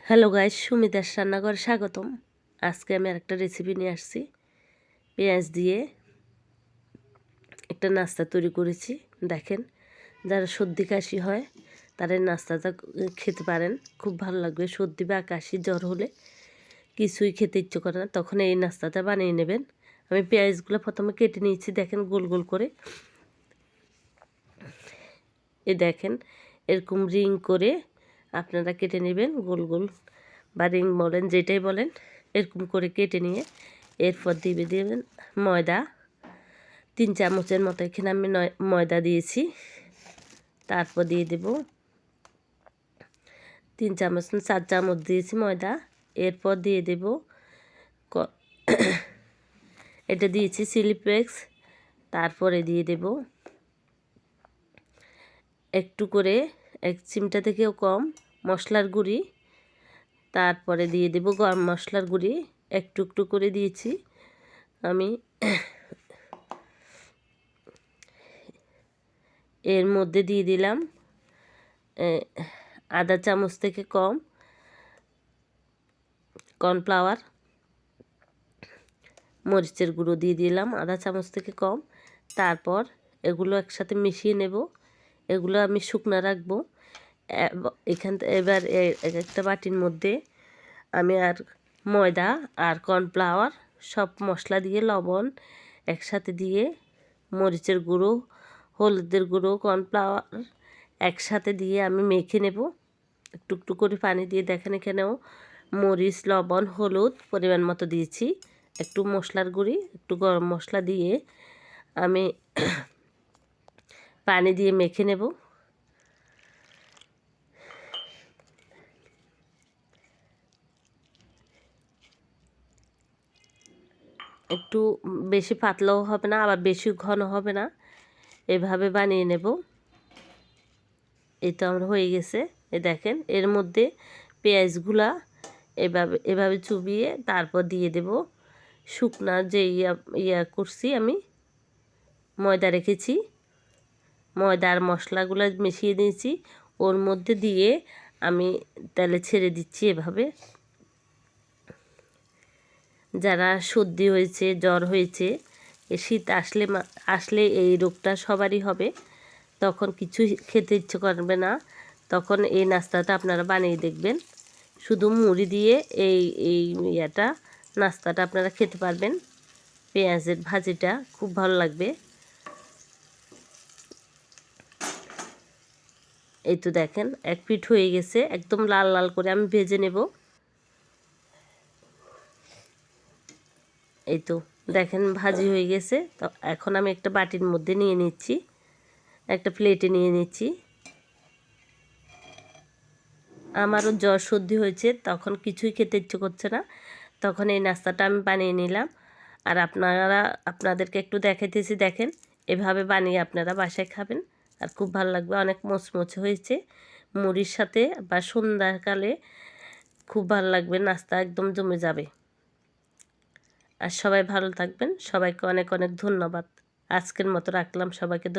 Hello guys, সুমিতার রান্নাঘরে স্বাগতম। আজকে আমি আরেকটা রেসিপি নিয়ে আসছি। পেঁয়াজ দিয়ে একটা নাস্তা তৈরি করেছি। দেখেন, যারা সর্দি কাশি হয় তারা এই নাস্তাটা খেতে পারেন, খুব ভালো লাগবে। সর্দি বা কাশি জ্বর হলে কিছুই খেতে ইচ্ছে করে না, তখন এই নাস্তাটা বানিয়ে নেবেন। আমি পেঁয়াজগুলো প্রথমে কেটে নিয়েছি, দেখেন গোল গোল করে। দেখেন এরকম রিং করে আপনারা কেটে নেবেন, গোল গোল বা রিং বলেন, যেটাই বলেন। এরকম করে কেটে নিয়ে এরপর দিয়ে দেবেন ময়দা। 3 চামচের মতো এখানে আমি ময়দা দিয়েছি। তারপর দিয়ে দেব 3 চামচ 4 চামচ দিয়েছি ময়দা। এরপর দিয়ে দেব এটা দিয়েছি চিলি ফ্লেক্স। তারপরে দিয়ে দেব একটু করে 1 চিমটা থেকেও কম মশলার গুঁড়ি। তারপরে দিয়ে দেব গরম মশলার গুঁড়ি, একটু একটু করে দিয়েছি আমি। এর মধ্যে দিয়ে দিলাম আধা চামচ থেকে কম কর্নফ্লাওয়ার। মরিচের গুঁড়ো দিয়ে দিলাম আধা চামচ থেকে কম। তারপর এগুলো একসাথে মিশিয়ে নেব। এগুলো আমি শুকনো রাখবো। এবার একটা বাটির মধ্যে আমি আর ময়দা আর কর্নফ্লাওয়ার সব মশলা দিয়ে, লবণ একসাথে দিয়ে, মরিচের গুঁড়ো, হলুদের গুঁড়ো, কর্নফ্লাওয়ার একসাথে দিয়ে আমি মেখে নেব। একটু একটু করে পানি দিয়ে, দেখেন এখানেও মরিচ, লবণ, হলুদ পরিমাণ মতো দিয়েছি, একটু মশলার গুঁড়ি, একটু গরম মশলা দিয়ে আমি পানি দিয়ে মেখে নেব। একটু বেশি পাতলাও হবে না, আবার বেশি ঘন হবে না, এভাবে বানিয়ে নেব। এই তো আমার হয়ে গেছে। দেখেন এর মধ্যে পেঁয়াজগুলা এভাবে চুবিয়ে তারপর দিয়ে দেব শুকনা যে ইয়া করছি আমি, ময়দা রেখেছি, ময়দা আর মশলাগুলো মিশিয়ে দিয়েছি, ওর মধ্যে দিয়ে আমি তেলে ছেড়ে দিচ্ছি এভাবে। যারা সর্দি হয়েছে, জ্বর হয়েছে, শীত আসলে এই রোগটা সবারই হবে, তখন কিছু খেতে ইচ্ছে করবে না, তখন এই নাস্তাটা আপনারা বানিয়ে দেখবেন। শুধু মুড়ি দিয়ে এই এই নাস্তাটা আপনারা খেতে পারবেন। পেঁয়াজের ভাজিটা খুব ভালো লাগবে। এই তো দেখেন এক পিঠ হয়ে গেছে, একদম লাল লাল করে আমি ভেজে নেব। এই তো দেখেন ভাজি হয়ে গেছে। তো এখন আমি একটা বাটির মধ্যে নিয়ে নিচ্ছি, একটা প্লেটে নিয়ে নিচ্ছি। আমারও জ্বর সর্দি হয়েছে, তখন কিছুই খেতে ইচ্ছে করছে না, তখন এই নাস্তাটা আমি বানিয়ে নিলাম। আর আপনাদেরকে একটু দেখাইতেছি, দেখেন এভাবে বানিয়ে আপনারা বাসায় খাবেন, আর খুব ভালো লাগবে। অনেক মোচমোচে হয়েছে, মুড়ির সাথে বা সন্ধ্যাকালে খুব ভালো লাগবে, নাস্তা একদম জমে যাবে। আর সবাই ভালো থাকবেন, সবাইকে অনেক অনেক ধন্যবাদ। আজকের মতো রাখলাম, সবাইকে।